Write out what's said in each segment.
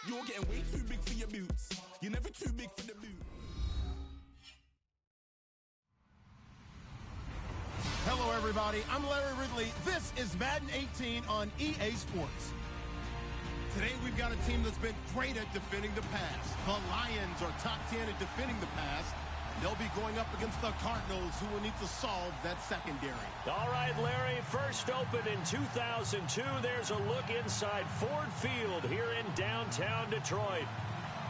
You're getting way too big for your boots. You're never too big for the boot. Hello, everybody. I'm Larry Ridley. This is Madden 18 on EA Sports. Today, we've got a team that's been great at defending the pass. The Lions are top 10 at defending the pass. They'll be going up against the Cardinals, who will need to solve that secondary. All right, Larry, first opened in 2002. There's a look inside Ford Field here in downtown Detroit.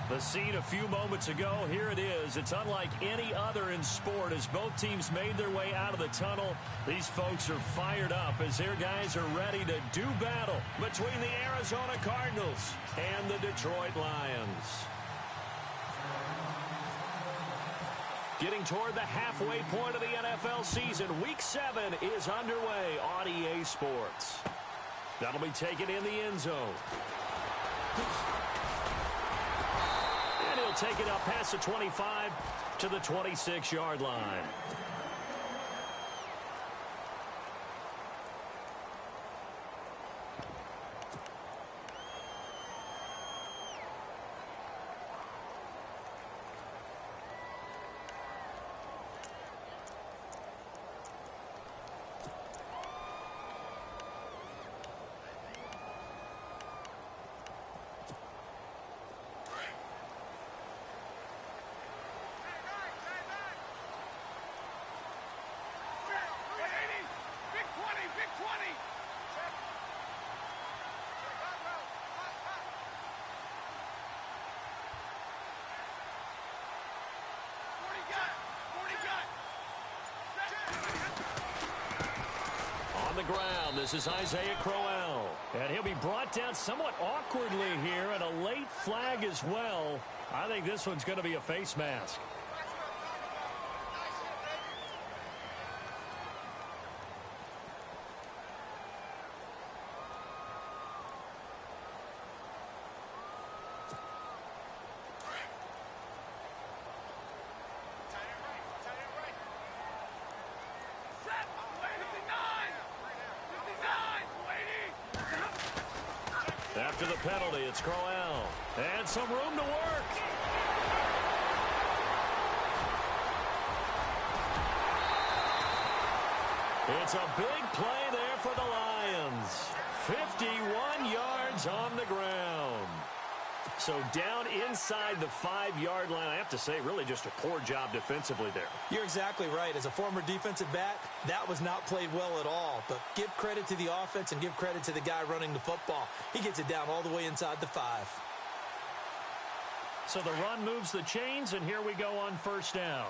The scene a few moments ago, here it is. It's unlike any other in sport as both teams made their way out of the tunnel. These folks are fired up as their guys are ready to do battle between the Arizona Cardinals and the Detroit Lions. Getting toward the halfway point of the NFL season, Week 7 is underway on EA Sports. That'll be taken in the end zone. And he'll take it up past the 25 to the 26-yard line. On the ground, this is Isaiah Crowell. And he'll be brought down somewhat awkwardly here, and a late flag as well. I think this one's going to be a face mask. After the penalty, it's Crowell. And some room to work. It's a big play there for the Lions. 51 yards on the ground. So down inside the 5-yard line. I have to say, really just a poor job defensively there. You're exactly right. As a former defensive back, that was not played well at all. But give credit to the offense and give credit to the guy running the football. He gets it down all the way inside the 5. So the run moves the chains, and here we go on first down.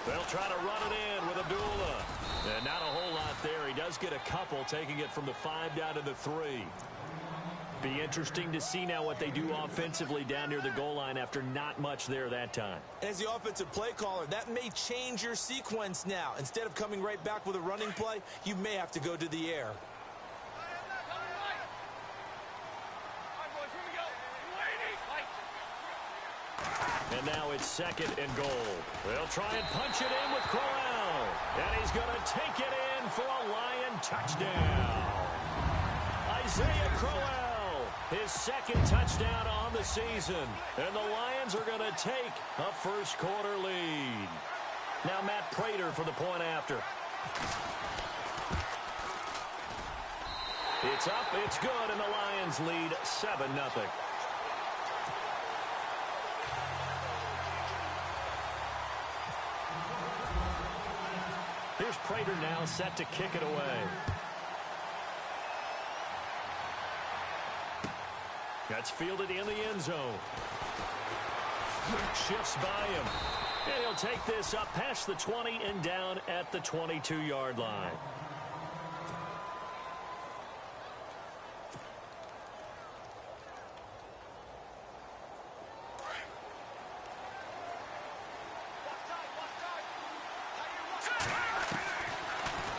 They'll try to run it in with Abdullah. And not a whole lot there. He does get a couple, taking it from the 5 down to the 3. Be interesting to see now what they do offensively down near the goal line after not much there that time. As the offensive play caller, that may change your sequence now. Instead of coming right back with a running play, you may have to go to the air. And now it's 2nd and goal. They'll try and punch it in with Crowell. And he's going to take it in for a Lion touchdown. Isaiah Crowell, his 2nd touchdown on the season. And the Lions are going to take a first-quarter lead. Now Matt Prater for the point after. It's up, it's good, and the Lions lead 7-0. Here's Prater now set to kick it away. That's fielded in the end zone. Shifts by him. And he'll take this up past the 20 and down at the 22-yard line.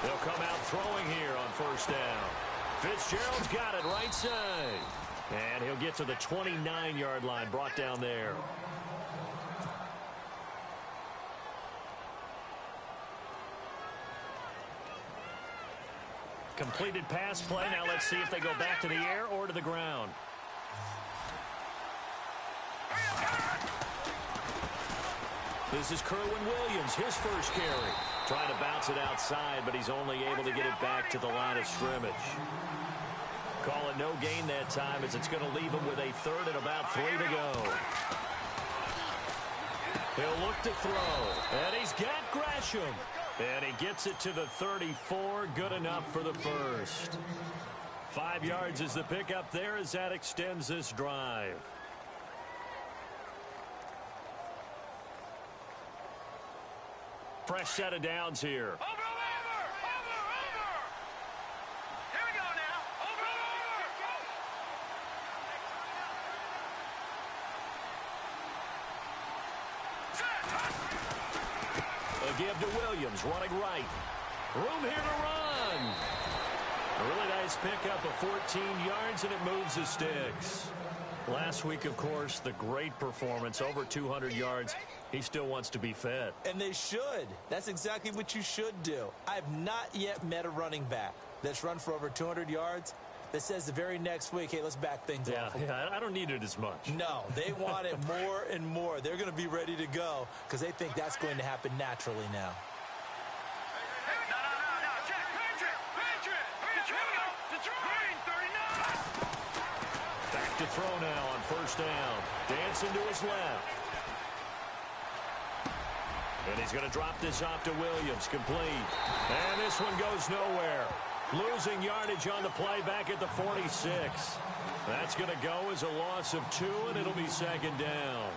They'll come out throwing here on first down. Fitzgerald's got it right side. And he'll get to the 29-yard line, brought down there. Completed pass play. Now let's see if they go back to the air or to the ground. This is Kerwin Williams, his first carry. Trying to bounce it outside, but he's only able to get it back to the line of scrimmage. Call it no gain that time, as it's going to leave him with a third and about 3 to go. He'll look to throw, and he's got Gresham. And he gets it to the 34, good enough for the first. 5 yards is the pickup there as that extends this drive. Fresh set of downs here. Over. Here we go now. Over. A give to Williams, running right. Room here to run. A really nice pickup of 14 yards, and it moves the sticks. Last week, of course, the great performance, over 200 yards. He still wants to be fed. And they should. That's exactly what you should do. I have not yet met a running back that's run for over 200 yards that says the very next week, hey, let's back things off. Yeah, I don't need it as much. No, they want it more and more. They're going to be ready to go because they think that's going to happen naturally now. No. Patriot. Detroit. 39. Back to throw now on first down. Dancing to his left. And he's going to drop this off to Williams, complete. And this one goes nowhere. Losing yardage on the play back at the 46. That's going to go as a loss of 2, and it'll be second down.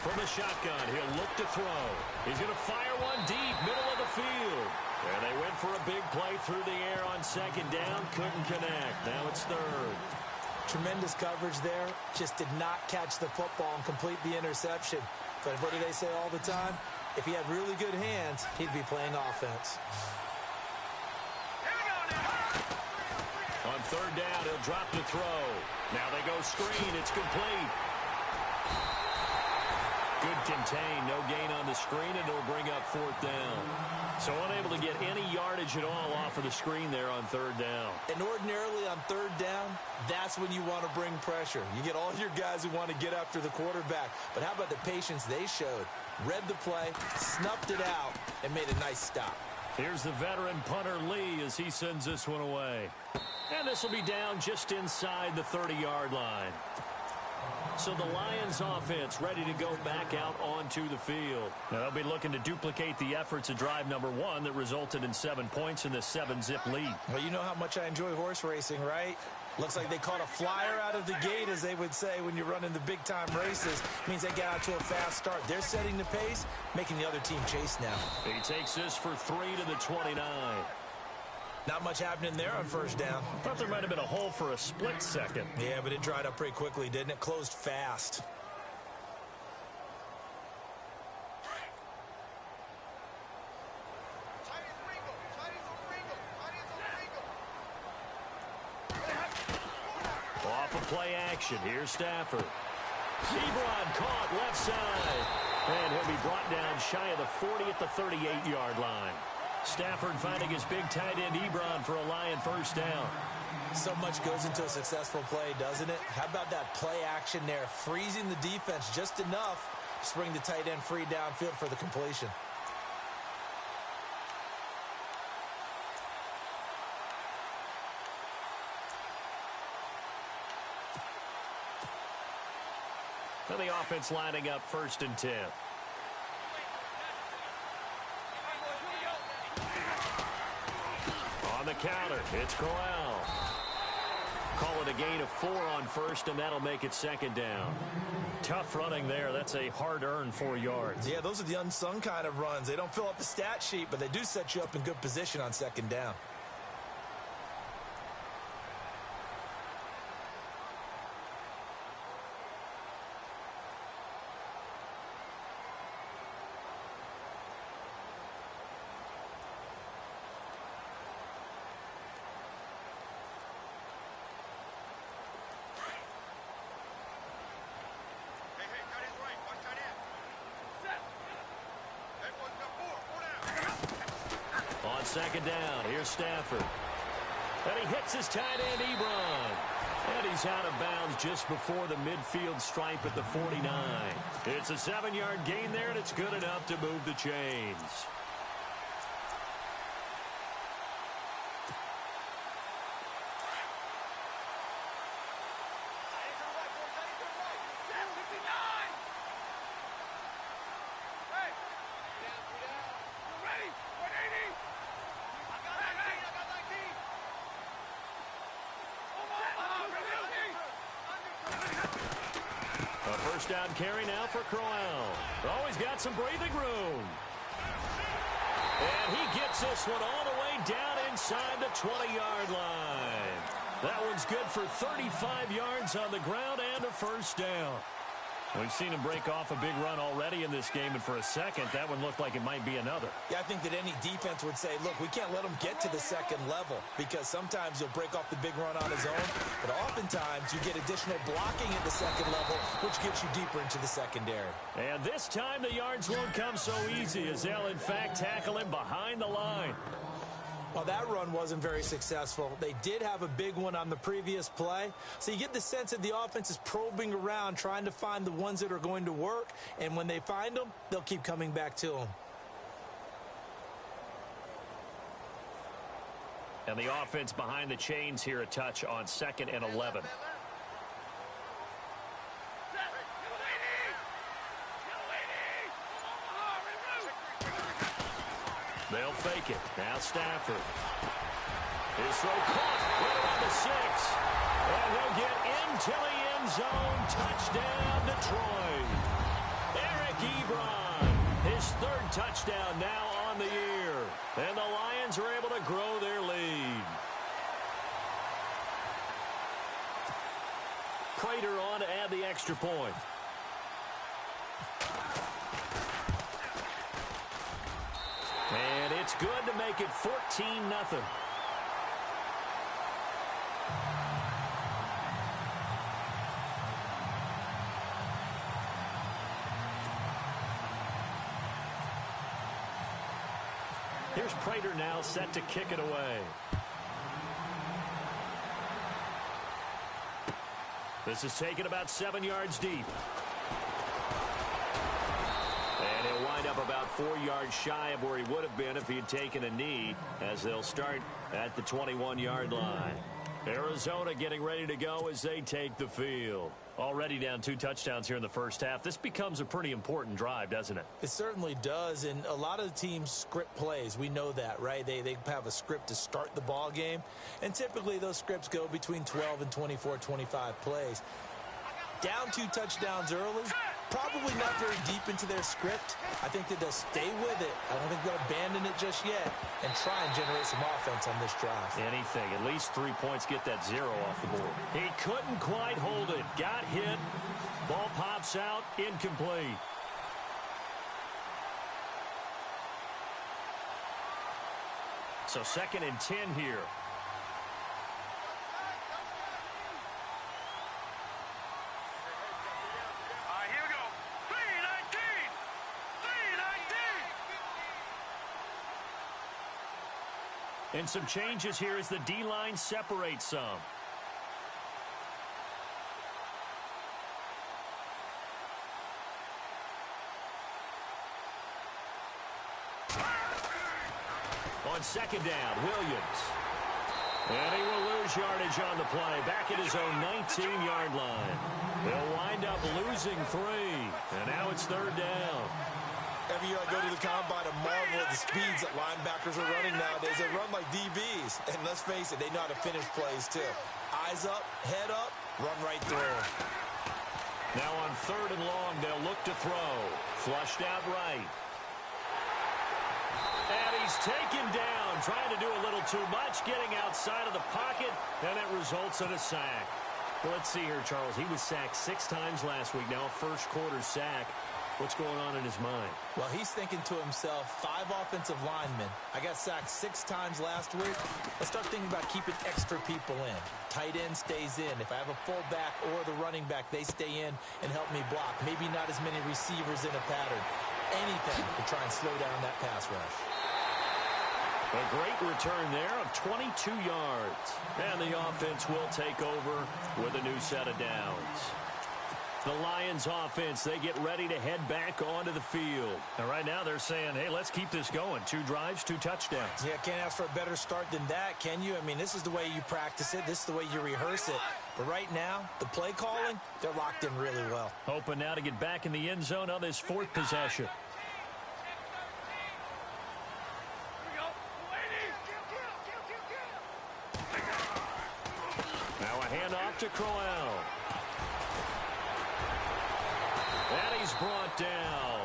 From the shotgun, he'll look to throw. He's going to fire one deep, middle of the field. And they went for a big play through the air on second down. Couldn't connect. Now it's third. Tremendous coverage there. Just did not catch the football and complete the interception. But what do they say all the time? If he had really good hands, he'd be playing offense. On third down, he'll drop to throw. Now they go screen. It's complete. Good contain. No gain on the screen, and it'll bring up fourth down. So unable to get any yardage at all off of the screen there on third down. And ordinarily on third down, that's when you want to bring pressure. You get all your guys who want to get after the quarterback. But how about the patience they showed? Read the play, snuffed it out, and made a nice stop. Here's the veteran punter Lee as he sends this one away. And this will be down just inside the 30-yard line. So the Lions offense ready to go back out onto the field. Now they'll be looking to duplicate the efforts of drive number 1 that resulted in 7 points in the 7-zip lead. Well, you know how much I enjoy horse racing, right? Looks like they caught a flyer out of the gate, as they would say when you're running the big-time races. Means they got out to a fast start. They're setting the pace, making the other team chase now. He takes this for 3 to the 29. Not much happening there on first down. Thought there might have been a hole for a split second. Yeah, but it dried up pretty quickly, didn't it? Closed fast. Off of play action. Here's Stafford. Ebron caught left side. And he'll be brought down shy of the 40 at the 38-yard line. Stafford finding his big tight end Ebron for a Lion first down. So much goes into a successful play, doesn't it? How about that play action there? Freezing the defense just enough to bring the tight end free downfield for the completion. And the offense lining up 1st and 10. On the counter, it's Corral. Call it a gain of 4 on first, and that'll make it second down. Tough running there. That's a hard-earned 4 yards. Yeah, those are the unsung kind of runs. They don't fill up the stat sheet, but they do set you up in good position on second down. second down. Here's Stafford. And he hits his tight end, Ebron. And he's out of bounds just before the midfield stripe at the 49. It's a 7-yard gain there, and it's good enough to move the chains. Down carry now for Crowell. Always got some breathing room. And he gets this one all the way down inside the 20-yard line. That one's good for 35 yards on the ground and a first down. We've seen him break off a big run already in this game, and for a second, that one looked like it might be another. Yeah, I think that any defense would say, look, we can't let him get to the second level, because sometimes he'll break off the big run on his own, but oftentimes you get additional blocking at the second level, which gets you deeper into the secondary. And this time the yards won't come so easy, as they'll, in fact, tackle him behind the line. Well, that run wasn't very successful. They did have a big one on the previous play. So you get the sense that the offense is probing around, trying to find the ones that are going to work. And when they find them, they'll keep coming back to them. And the offense behind the chains here, a touch on 2nd and 11. They'll fake it. Now Stafford. His throw caught right around the 6. And he'll get into the end zone. Touchdown, Detroit. Eric Ebron. His 3rd touchdown now on the year. And the Lions are able to grow their lead. Prater on to add the extra point. And it's good to make it 14-0. Here's Prater now set to kick it away. This is taken about 7 yards deep. And he'll wind up about 4 yards shy of where he would have been if he had taken a knee, as they'll start at the 21-yard line. Arizona getting ready to go as they take the field. Already down 2 touchdowns here in the first half. This becomes a pretty important drive, doesn't it? It certainly does, and a lot of the teams script plays. We know that, right? They have a script to start the ball game, and typically those scripts go between 12 and 24, 25 plays. Down 2 touchdowns early, probably not very deep into their script. I think that they'll stay with it. I don't think they'll abandon it just yet and try and generate some offense on this drive. Anything. At least 3 points, get that 0 off the board. He couldn't quite hold it. Got hit. Ball pops out. Incomplete. So 2nd and 10 here. And some changes here as the D-line separates some. On 2nd down, Williams. And he will lose yardage on the play. Back at his own 19-yard line. They'll wind up losing 3. And now it's 3rd down. Every year I go to the combine and marvel at the speeds that linebackers are running nowadays. They run like DBs. And let's face it, they know how to finish plays too. Eyes up, head up, run right through. Now on 3rd and long, they'll look to throw. Flushed out right. And he's taken down, trying to do a little too much, getting outside of the pocket, and it results in a sack. Well, let's see here, Charles. He was sacked 6 times last week. Now a first-quarter sack. What's going on in his mind? Well, he's thinking to himself, 5 offensive linemen. I got sacked 6 times last week. Let's start thinking about keeping extra people in. Tight end stays in. If I have a fullback or the running back, they stay in and help me block. Maybe not as many receivers in a pattern. Anything to try and slow down that pass rush. A great return there of 22 yards. And the offense will take over with a new set of downs. The Lions offense, they get ready to head back onto the field. And right now they're saying, hey, let's keep this going. 2 drives, 2 touchdowns. Yeah, can't ask for a better start than that, can you? I mean, this is the way you practice it. This is the way you rehearse it. But right now, the play calling, they're locked in really well. Hoping now to get back in the end zone on this 4th possession. Now a handoff to Crowell. And he's brought down.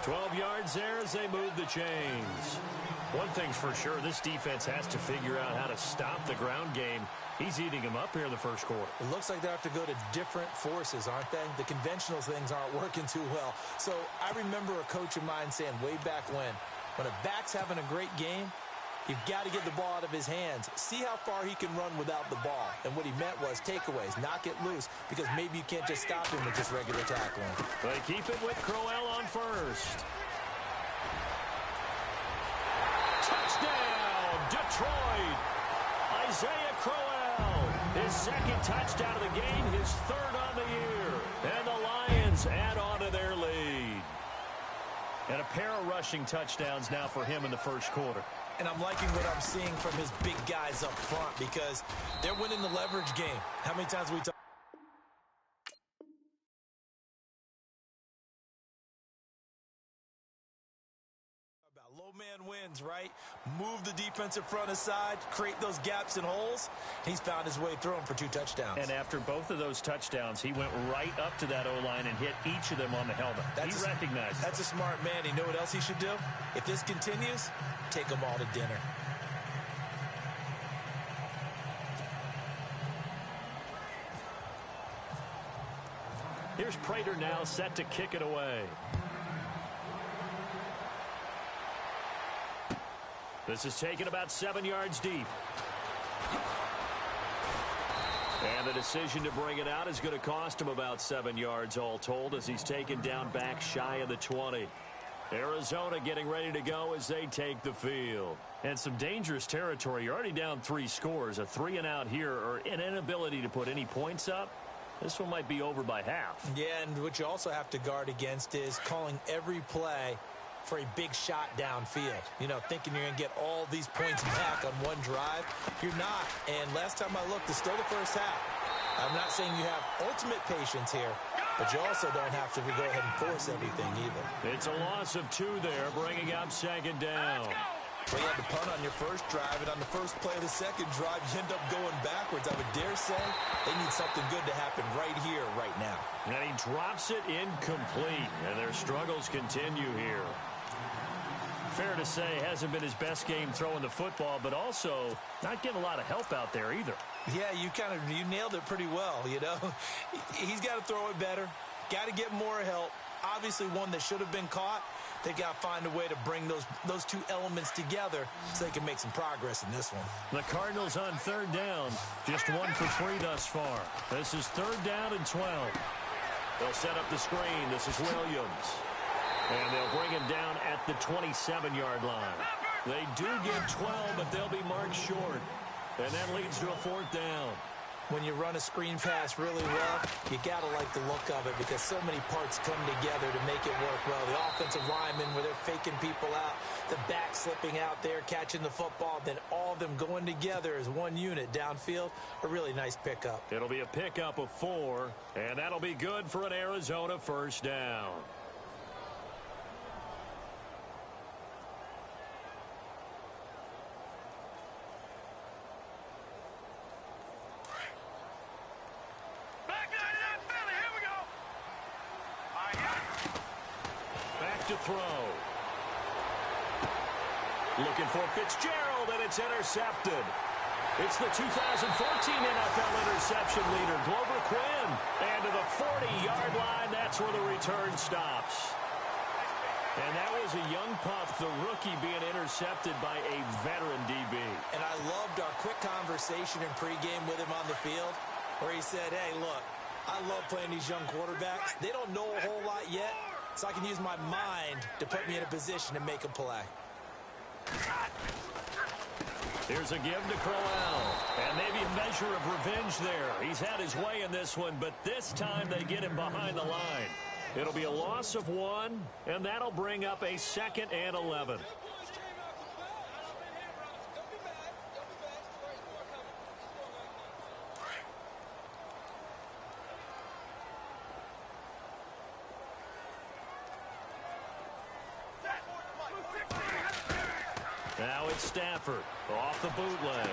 12 yards there as they move the chains. One thing's for sure, this defense has to figure out how to stop the ground game. He's eating him up here in the first quarter. It looks like they have to go to different forces, aren't they? The conventional things aren't working too well. So I remember a coach of mine saying way back when a back's having a great game, you've got to get the ball out of his hands. See how far he can run without the ball. And what he meant was takeaways, knock it loose, because maybe you can't just stop him with just regular tackling. They keep it with Crowell on first. Touchdown, Detroit. Isaiah Crowell, his 2nd touchdown of the game, his 3rd on the year. And the Lions add on to their lead. And a pair of rushing touchdowns now for him in the first quarter. And I'm liking what I'm seeing from his big guys up front because they're winning the leverage game. How many times we talk about low man wins, right? Move the defensive front aside, create those gaps and holes. He's found his way through them for 2 touchdowns. And after both of those touchdowns, he went right up to that O-line and hit each of them on the helmet. He recognized That's a smart man. You know what else he should do? If this continues, take them all to dinner. Here's Prater now set to kick it away. This is taken about 7 yards deep. And the decision to bring it out is going to cost him about 7 yards all told as he's taken down back shy of the 20. Arizona getting ready to go as they take the field. And some dangerous territory. You're already down 3 scores. A 3-and-out here or an inability to put any points up. This one might be over by half. Yeah, and what you also have to guard against is calling every play for a big shot downfield. You know, thinking you're going to get all these points back on one drive. You're not. And last time I looked, it's still the first half. I'm not saying you have ultimate patience here, but you also don't have to go ahead and force everything either. It's a loss of 2 there, bringing up 2nd down. Well, you had to punt on your first drive, and on the first play of the second drive, you end up going backwards. I would dare say they need something good to happen right here, right now. And he drops it incomplete, and their struggles continue here. Fair to say, hasn't been his best game throwing the football, but also not getting a lot of help out there either. Yeah, you nailed it pretty well, you know. He's got to throw it better, got to get more help. Obviously one that should have been caught. They got to find a way to bring those 2 elements together so they can make some progress in this one. The Cardinals on 3rd down, just 1 for 3 thus far. This is 3rd down and 12. They'll set up the screen. This is Williams. And they'll bring him down at the 27-yard line. They do get 12, but they'll be marked short. And that leads to a 4th down. When you run a screen pass really well, you got to like the look of it because so many parts come together to make it work well. The offensive linemen where they're faking people out, the back slipping out there, catching the football, then all of them going together as one unit downfield. A really nice pickup. It'll be a pickup of 4, and that'll be good for an Arizona 1st down. To throw. Looking for Fitzgerald, and it's intercepted. It's the 2014 NFL interception leader, Glover Quinn. And to the 40-yard line, that's where the return stops. And that was a young pup, the rookie being intercepted by a veteran DB. And I loved our quick conversation in pregame with him on the field where he said, hey, look, I love playing these young quarterbacks. They don't know a whole lot yet. So I can use my mind to put me in a position to make a play. Here's a give to Crowell. And maybe a measure of revenge there. He's had his way in this one, but this time they get him behind the line. It'll be a loss of 1, and that'll bring up a 2nd and 11. Now it's Stafford off the bootleg.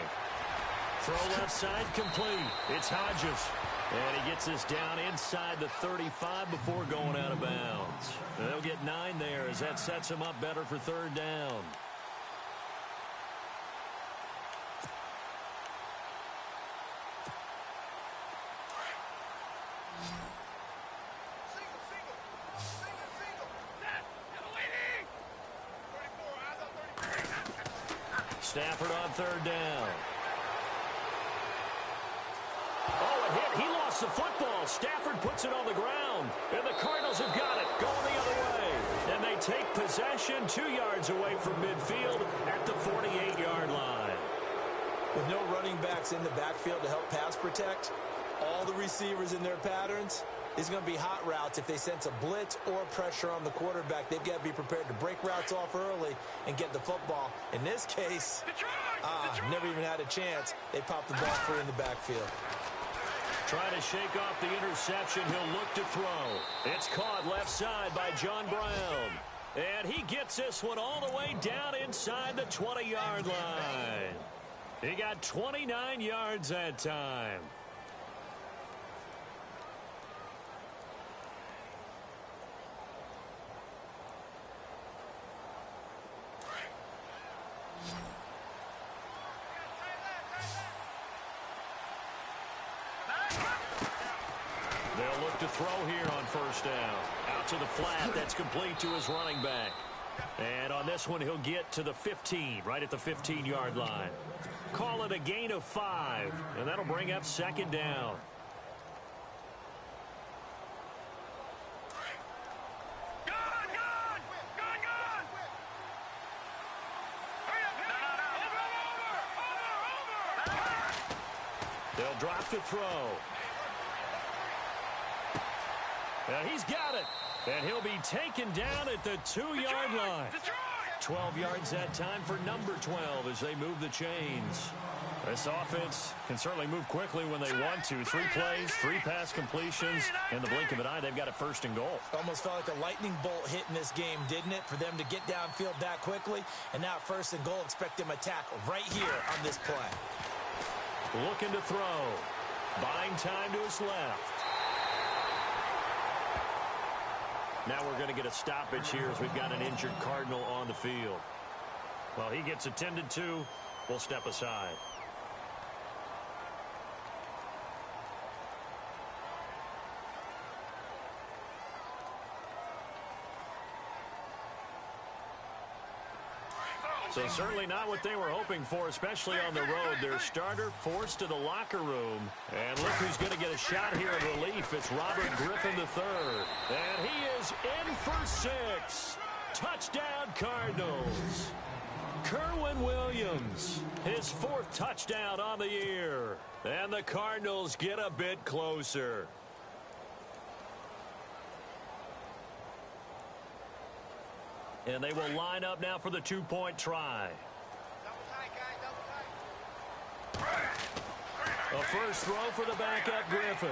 Throw left side complete. It's Hodges. And he gets this down inside the 35 before going out of bounds. They'll get 9 there as that sets him up better for 3rd down. Stafford on 3rd down. Oh, a hit. He lost the football. Stafford puts it on the ground. And the Cardinals have got it. Going the other way. And they take possession 2 yards away from midfield at the 48-yard line. With no running backs in the backfield to help pass protect, all the receivers in their patterns, it's going to be hot routes. If they sense a blitz or pressure on the quarterback, they've got to be prepared to break routes off early and get the football. In this case, never even had a chance. They popped the ball free in the backfield. Trying to shake off the interception. He'll look to throw. It's caught left side by John Brown. And he gets this one all the way down inside the 20-yard line. He got 29 yards that time. They'll look to throw here on 1st down. Out to the flat. That's complete to his running back. And on this one, he'll get to the 15, right at the 15-yard line. Call it a gain of 5, and that'll bring up 2nd down. They'll drop to throw. And he's got it. And he'll be taken down at the 2-yard line. 12 yards that time for number 12 as they move the chains. This offense can certainly move quickly when they want to. 3 plays, 3 pass completions. In the blink of an eye, they've got a 1st and goal. Almost felt like a lightning bolt hit in this game, didn't it? For them to get downfield that quickly. And now 1st and goal, expect them to attack right here on this play. Looking to throw. Buying time to his left. Now we're going to get a stoppage here as we've got an injured Cardinal on the field. Well, he gets attended to. We'll step aside. So certainly not what they were hoping for, especially on the road. Their starter forced to the locker room. And look who's going to get a shot here in relief. It's Robert Griffin III. And he is in for 6. Touchdown, Cardinals. Kerwin Williams, his 4th touchdown on the year. And the Cardinals get a bit closer. And they will line up now for the 2-point try. A first throw for the backup Griffin.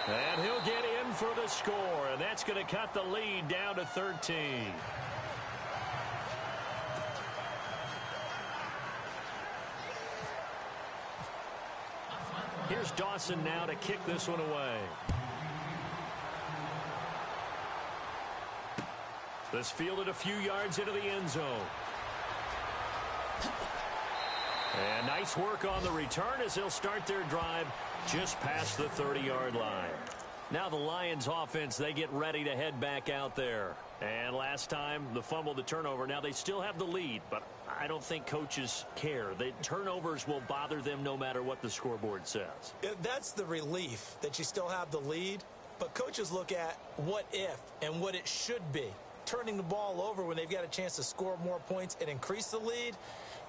And he'll get in for the score. And that's going to cut the lead down to 13. Here's Dawson now to kick this one away. This fielded a few yards into the end zone. And nice work on the return as they'll start their drive just past the 30-yard line. Now the Lions offense, they get ready to head back out there. And last time, the fumble, the turnover. Now they still have the lead, but I don't think coaches care. The turnovers will bother them no matter what the scoreboard says. That's the relief that you still have the lead. But coaches look at what if and what it should be. Turning the ball over when they've got a chance to score more points and increase the lead,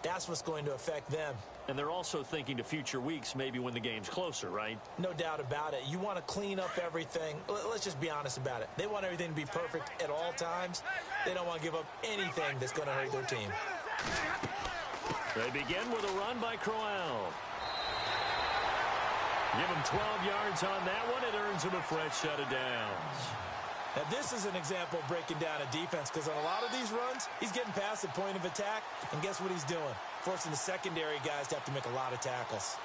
That's what's going to affect them. And they're also thinking to future weeks, maybe when the game's closer, right? No doubt about it. You want to clean up everything. Let's just be honest about it. They want everything to be perfect at all times. They don't want to give up anything that's going to hurt their team. They begin with a run by Crowell. Give him 12 yards on that one. It earns him a fresh set of downs. Now, this is an example of breaking down a defense because on a lot of these runs, he's getting past the point of attack, and guess what he's doing? Forcing the secondary guys to have to make a lot of tackles.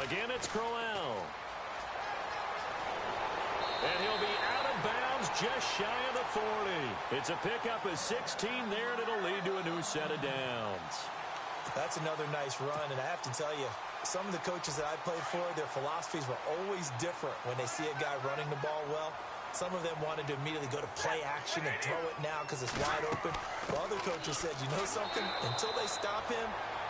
Again, it's Crowell. And he'll be out of bounds just shy of the 40. It's a pickup of 16 there, and it'll lead to a new set of downs. That's another nice run, and I have to tell you, some of the coaches that I played for, their philosophies were always different when they see a guy running the ball well. Some of them wanted to immediately go to play action and throw it now because it's wide open. While other coaches said, you know something? Until they stop him,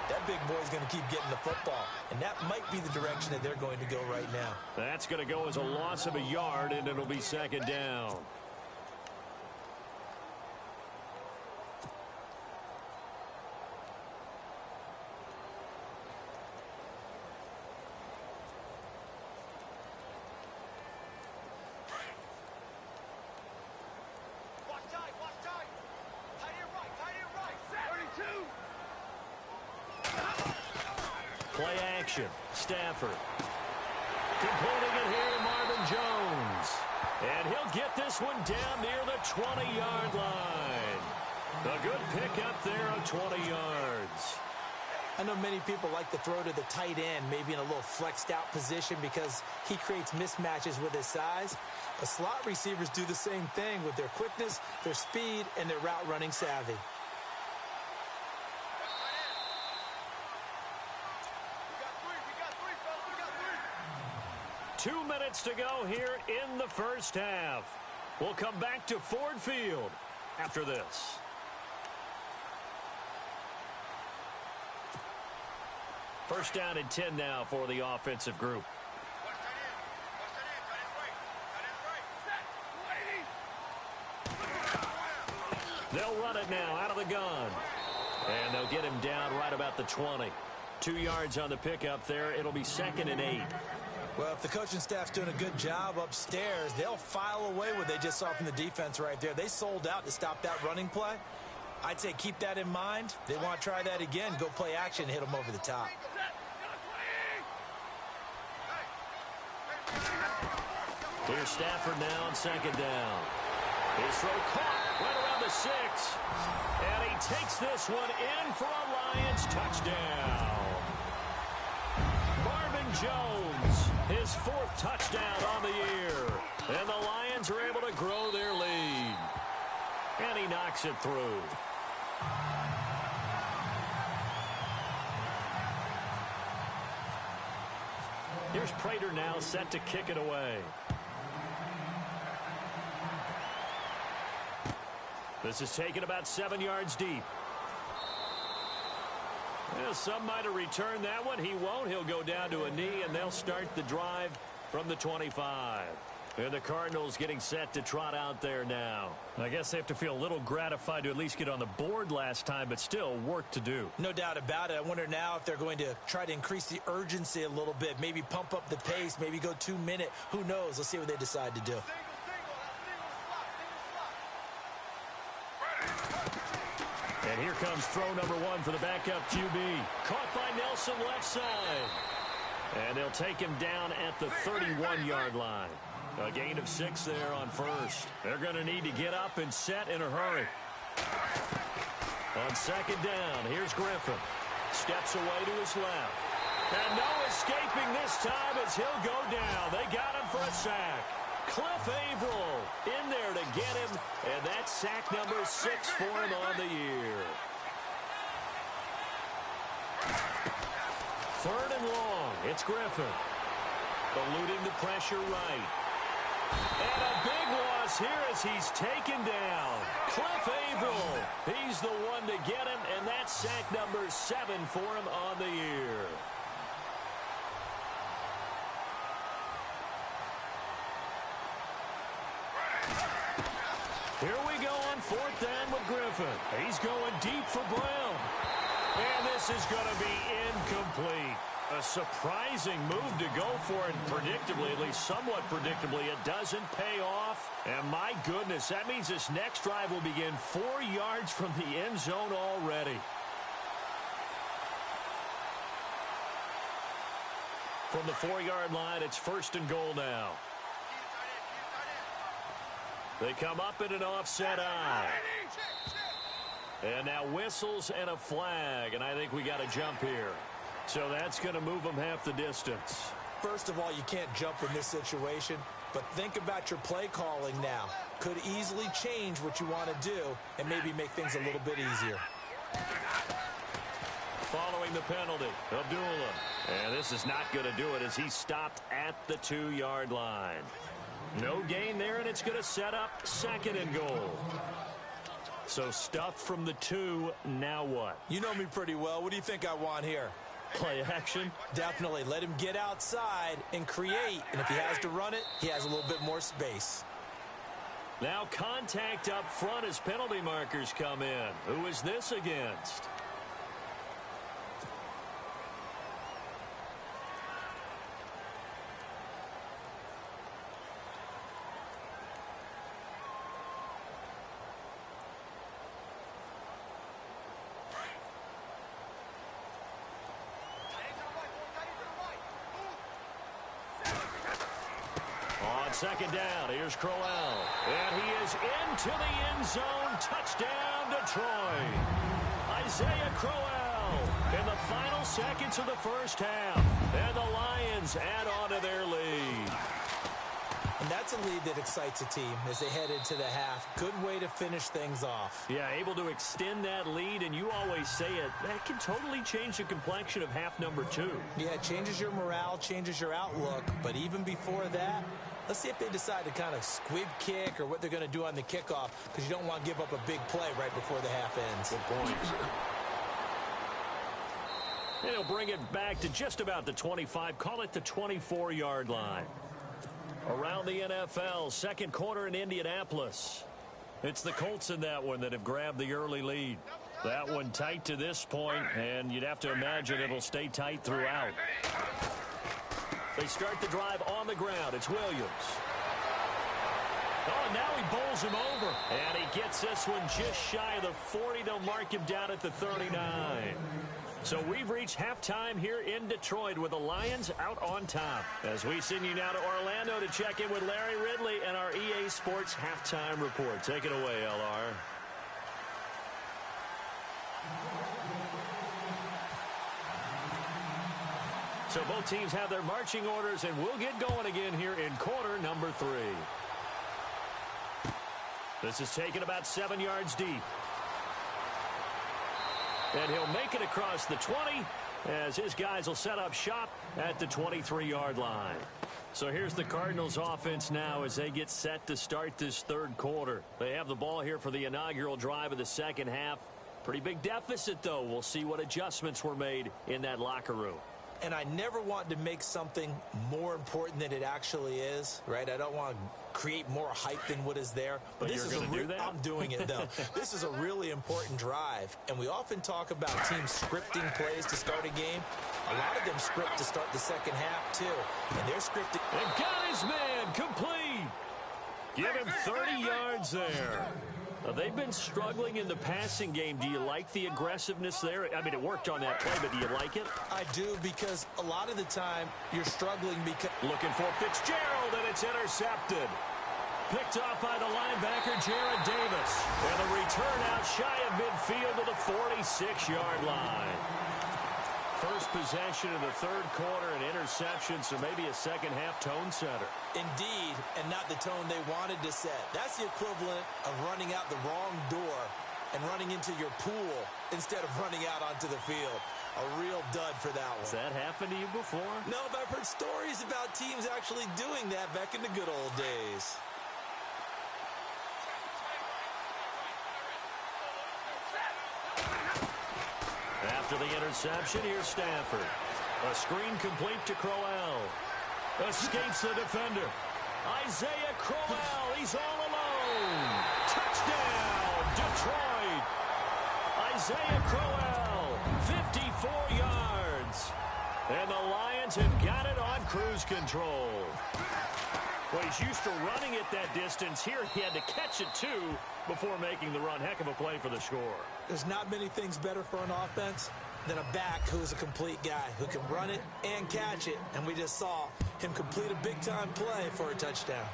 that big boy's going to keep getting the football. And that might be the direction that they're going to go right now. That's going to go as a loss of a yard, and it'll be second down. Play action. Stafford. Completing it here to Marvin Jones. And he'll get this one down near the 20-yard line. A good pickup there of 20 yards. I know many people like to throw to the tight end, maybe in a little flexed out position because he creates mismatches with his size. The slot receivers do the same thing with their quickness, their speed, and their route running savvy. 2 minutes to go here in the first half. We'll come back to Ford Field after this. First down and 10 now for the offensive group. They'll run it now out of the gun. And they'll get him down right about the 20. 2 yards on the pickup there. It'll be 2nd and 8. Well, if the coaching staff's doing a good job upstairs, they'll file away what they just saw from the defense right there. They sold out to stop that running play. I'd say keep that in mind. They want to try that again, go play action, and hit them over the top. Here's Stafford now on 2nd down. His throw caught right around the 6. And he takes this one in for a Lions touchdown. Marvin Jones, his 4th touchdown on the year. And the Lions are able to grow their lead. And he knocks it through. Here's Prater now set to kick it away. This is taken about 7 yards deep. Well, some might have returned that one. He won't. He'll go down to a knee, and they'll start the drive from the 25. And the Cardinals getting set to trot out there now. I guess they have to feel a little gratified to at least get on the board last time, but still work to do. No doubt about it. I wonder now if they're going to try to increase the urgency a little bit, maybe pump up the pace, maybe go 2 minute. Who knows? Let's see what they decide to do. And here comes throw number 1 for the backup QB. Caught by Nelson left side. And they'll take him down at the 31-yard line. A gain of 6 there on first. They're going to need to get up and set in a hurry. On 2nd down, here's Griffin. Steps away to his left. And no escaping this time as he'll go down. They got him for a sack. Cliff Averill in there to get him. And that's sack number 6 for him on the year. 3rd and long. It's Griffin. eluding the pressure right. And a big loss here as he's taken down. Cliff Avril, he's the one to get him, and that's sack number 7 for him on the year. Here we go on 4th down with Griffin. He's going deep for Brown. And this is going to be incomplete. A surprising move to go for it, predictably, at least somewhat predictably. It doesn't pay off. And my goodness, that means this next drive will begin 4 yards from the end zone already. From the 4-yard line, it's 1st and goal now. They come up in an offset eye. And now whistles and a flag, and I think we got a jump here. So that's going to move them half the distance. First of all, you can't jump in this situation, but think about your play calling now. Could easily change what you want to do and maybe make things a little bit easier. Following the penalty, Abdullah. And this is not going to do it as he stopped at the 2-yard line. No gain there, and it's going to set up 2nd and goal. So stuff from the 2, now what? You know me pretty well. What do you think I want here? Play action? Definitely. Let him get outside and create. And if he has to run it, he has a little bit more space. Now contact up front as penalty markers come in. Who is this against? On 2nd down, here's Crowell. And he is into the end zone. Touchdown, Detroit. Isaiah Crowell in the final seconds of the first half. And the Lions add on to their lead. And that's a lead that excites a team as they head into the half. Good way to finish things off. Yeah, able to extend that lead, and you always say it, that can totally change the complexion of half number 2. Yeah, it changes your morale, changes your outlook. But even before that, let's see if they decide to kind of squib kick or what they're going to do on the kickoff, because you don't want to give up a big play right before the half ends. Good point. And he'll bring it back to just about the 25, call it the 24-yard line. Around the NFL, 2nd quarter in Indianapolis. It's the Colts in that one that have grabbed the early lead. That one tight to this point, and you'd have to imagine it'll stay tight throughout. They start the drive on the ground. It's Williams. Oh, and now he bowls him over. And he gets this one just shy of the 40. They'll mark him down at the 39. So we've reached halftime here in Detroit with the Lions out on top. As we send you now to Orlando to check in with Larry Ridley and our EA Sports halftime report. Take it away, LR. So both teams have their marching orders, and we'll get going again here in quarter number 3. This is taken about 7 yards deep. And he'll make it across the 20 as his guys will set up shop at the 23-yard line. So here's the Cardinals offense now as they get set to start this 3rd quarter. They have the ball here for the inaugural drive of the 2nd half. Pretty big deficit, though. We'll see what adjustments were made in that locker room. And I never want to make something more important than it actually is, right? I don't want to create more hype than what is there. But this you're going to do that? I'm doing it, though. This is a really important drive. And we often talk about teams scripting plays to start a game. A lot of them script to start the 2nd half, too. And they're scripting. And got his man complete. Give him 30 yards there. They've been struggling in the passing game. Do you like the aggressiveness there? I mean, it worked on that play, but do you like it? I do, because a lot of the time you're struggling because... Looking for Fitzgerald, and it's intercepted. Picked off by the linebacker, Jarrad Davis. And the return out shy of midfield to the 46-yard line. First possession of the 3rd quarter, an interception, so maybe a 2nd half tone setter. Indeed, and not the tone they wanted to set. That's the equivalent of running out the wrong door and running into your pool instead of running out onto the field. A real dud for that one. Has that happened to you before? No, but I've heard stories about teams actually doing that back in the good old days. After the interception, here's Stafford. A screen complete to Crowell. Escapes the defender. Isaiah Crowell, he's all alone. Touchdown, Detroit. Isaiah Crowell, 54 yards. And the Lions have got it on cruise control. Well, he's used to running it that distance. Here he had to catch it, too, before making the run. Heck of a play for the score. There's not many things better for an offense than a back who's a complete guy who can run it and catch it. And we just saw him complete a big-time play for a touchdown.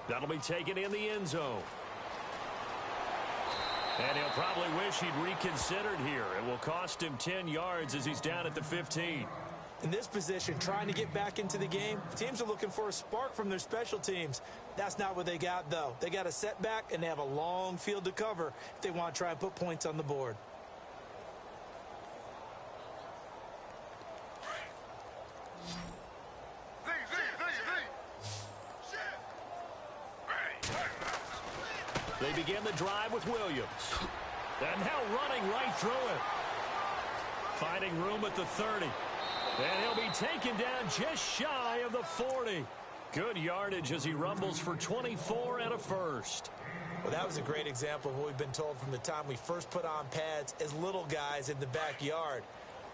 That'll be taken in the end zone. And he'll probably wish he'd reconsidered here. It will cost him 10 yards as he's down at the 15. In this position, trying to get back into the game, teams are looking for a spark from their special teams. That's not what they got, though. They got a setback, and they have a long field to cover if they want to try and put points on the board. They begin the drive with Williams. And now running right through it. Finding room at the 30. And he'll be taken down just shy of the 40. Good yardage as he rumbles for 24 and a first. Well, that was a great example of what we've been told from the time we first put on pads as little guys in the backyard.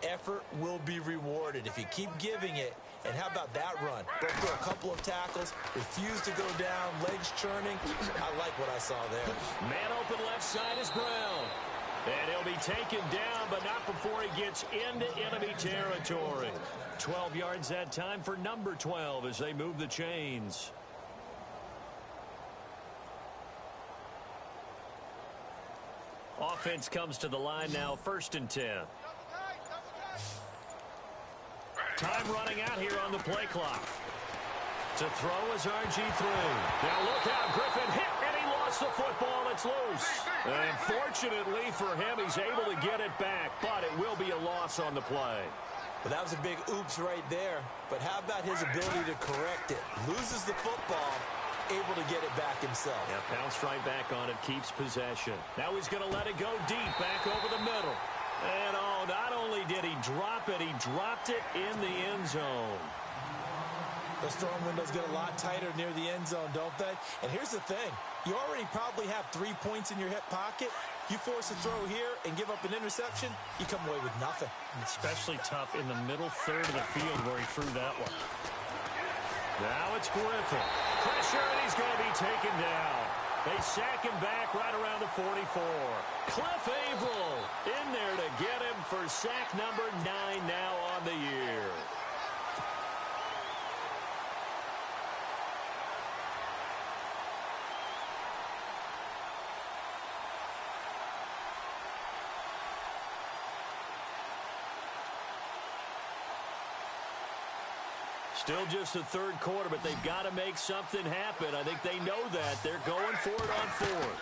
Effort will be rewarded if you keep giving it. And how about that run? Broke through a couple of tackles, refused to go down, legs churning. I like what I saw there. Man open left side is Brown. And he'll be taken down, but not before he gets into enemy territory. 12 yards that time for number 12 as they move the chains. Offense comes to the line now, 1st and 10. Time running out here on the play clock. To throw is RG3. Now look out, Griffin hit, and he lost the football. It's loose. And fortunately for him, he's able to get it back, but it will be a loss on the play. Well, that was a big oops right there. But how about his ability to correct it? Loses the football, able to get it back himself. Yeah, bounced right back on it, keeps possession. Now he's going to let it go deep, back over the middle. And oh, not only did he drop it, he dropped it in the end zone. Those throwing windows get a lot tighter near the end zone, don't they? And here's the thing. You already probably have 3 points in your hip pocket. You force a throw here and give up an interception, you come away with nothing. Especially tough in the middle third of the field where he threw that one. Now it's Griffin. Pressure, and he's going to be taken down. They sack him back right around the 44. Cliff Averill in there to get him for sack number 9 now on the year. Still just the third quarter, but they've got to make something happen. I think they know that. They're going for it on 4th.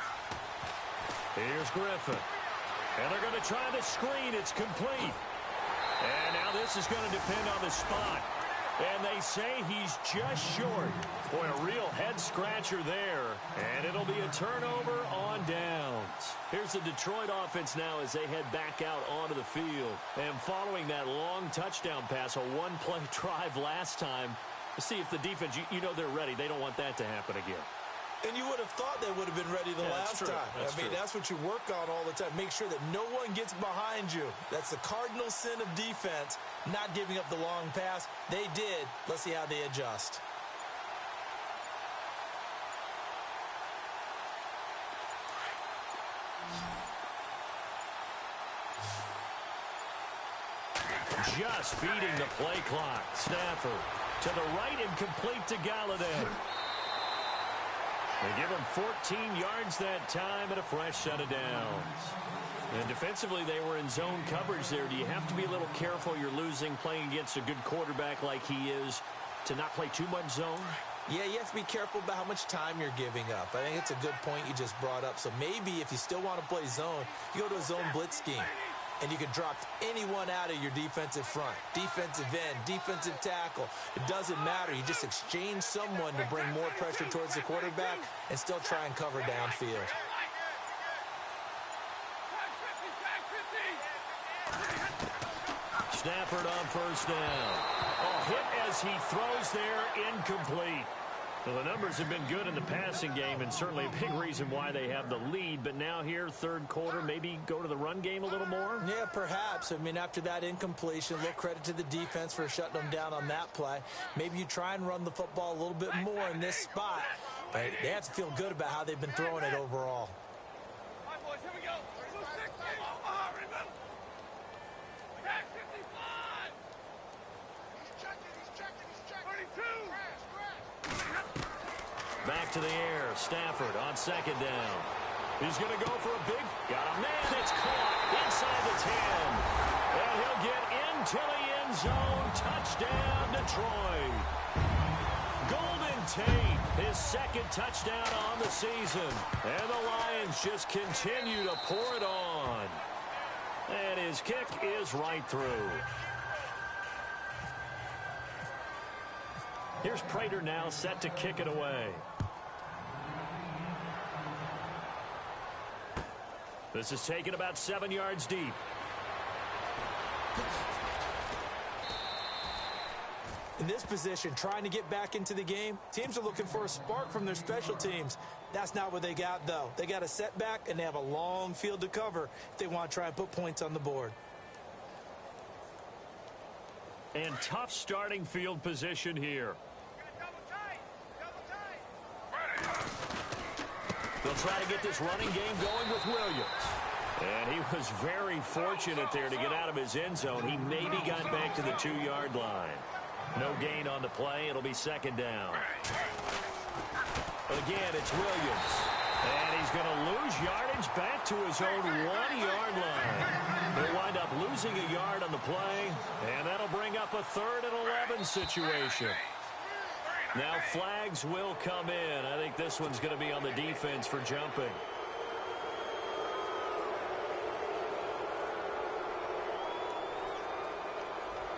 Here's Griffin. And they're going to try the screen. It's complete. And now this is going to depend on the spot. And they say he's just short. Boy, a real head-scratcher there. And it'll be a turnover on downs. Here's the Detroit offense now as they head back out onto the field. And following that long touchdown pass, a one-play drive last time, see if the defense, you know they're ready. They don't want that to happen again. And you would have thought they would have been ready the last time. That's what you work on all the time. Make sure that no one gets behind you. That's the cardinal sin of defense, not giving up the long pass. They did. Let's see how they adjust. Just beating the play clock. Stafford to the right and complete to Galladay. They give him 14 yards that time and a fresh set of downs. And defensively, they were in zone coverage there. Do you have to be a little careful? You're losing playing against a good quarterback like he is to not play too much zone? Yeah, you have to be careful about how much time you're giving up. I think it's a good point you just brought up. So maybe if you still want to play zone, you go to a zone blitz scheme. and you can drop anyone out of your defensive front. Defensive end, defensive tackle. It doesn't matter. You just exchange someone to bring more pressure towards the quarterback and still try and cover downfield. Stafford on first down. A hit as he throws there, incomplete. Well, the numbers have been good in the passing game, and certainly a big reason why they have the lead. But now here, third quarter, maybe go to the run game a little more? Yeah, perhaps. I mean, after that incompletion, a little credit to the defense for shutting them down on that play. Maybe you try and run the football a little bit more in this spot. But they have to feel good about how they've been throwing it overall. All right, boys, here we go. Back 55. He's checking. 32. Back to the air. Stafford on second down. He's going to go for a big... Got a man. It's caught inside the 10. And he'll get into the end zone. Touchdown, Detroit. Golden Tate, his second touchdown on the season. And the Lions just continue to pour it on. And his kick is right through. Here's Prater now set to kick it away. This is taken about 7 yards deep. In this position, trying to get back into the game, teams are looking for a spark from their special teams. That's not what they got, though. They got a setback, and they have a long field to cover if they want to try and put points on the board. And tough starting field position here. They'll try to get this running game going with Williams. And he was very fortunate there to get out of his end zone. He maybe got back to the 2-yard line. No gain on the play. It'll be second down. Again, it's Williams. And he's going to lose yardage back to his own 1-yard line. They'll wind up losing a yard on the play. And that'll bring up a 3rd and 11 situation. Now flags will come in. I think this one's going to be on the defense for jumping.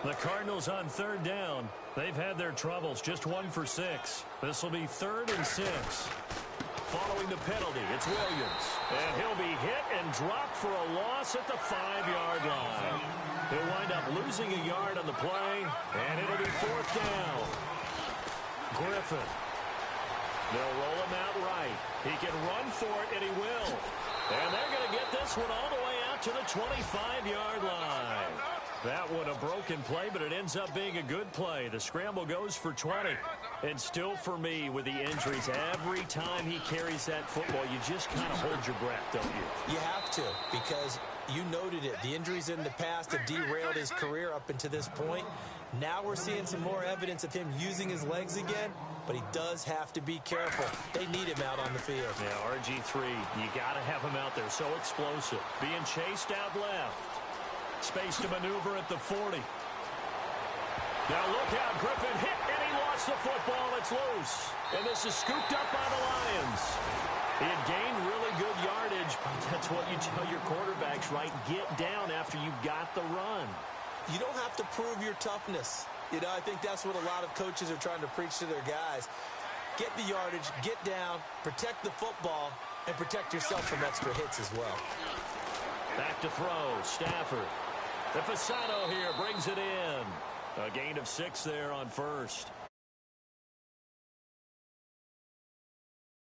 The Cardinals on 3rd down. They've had their troubles, just 1 for 6. This will be 3rd and 6. Following the penalty, it's Williams. And he'll be hit and dropped for a loss at the 5-yard line. He'll wind up losing a yard on the play, and it'll be 4th down. Griffin. They'll roll him out right. He can run for it, and he will. And they're going to get this one all the way out to the 25-yard line. That one a broken play, but it ends up being a good play. The scramble goes for 20. And still for me, with the injuries, every time he carries that football, you just kind of hold your breath, don't you? You have to, because you noted it. The injuries in the past have derailed his career up until this point. Now we're seeing some more evidence of him using his legs again, but he does have to be careful. They need him out on the field. Yeah, RG3, you got to have him out there. So explosive. Being chased out left. Space to maneuver at the 40. Now look out. Griffin hit, and he lost the football. It's loose. And this is scooped up by the Lions. He had gained really good yardage, but that's what you tell your quarterbacks, right? Get down after you got the run. You don't have to prove your toughness. You know, I think that's what a lot of coaches are trying to preach to their guys. Get the yardage, get down, protect the football, and protect yourself from extra hits as well. Back to throw. Stafford. The Fasano here brings it in. A gain of 6 there on first.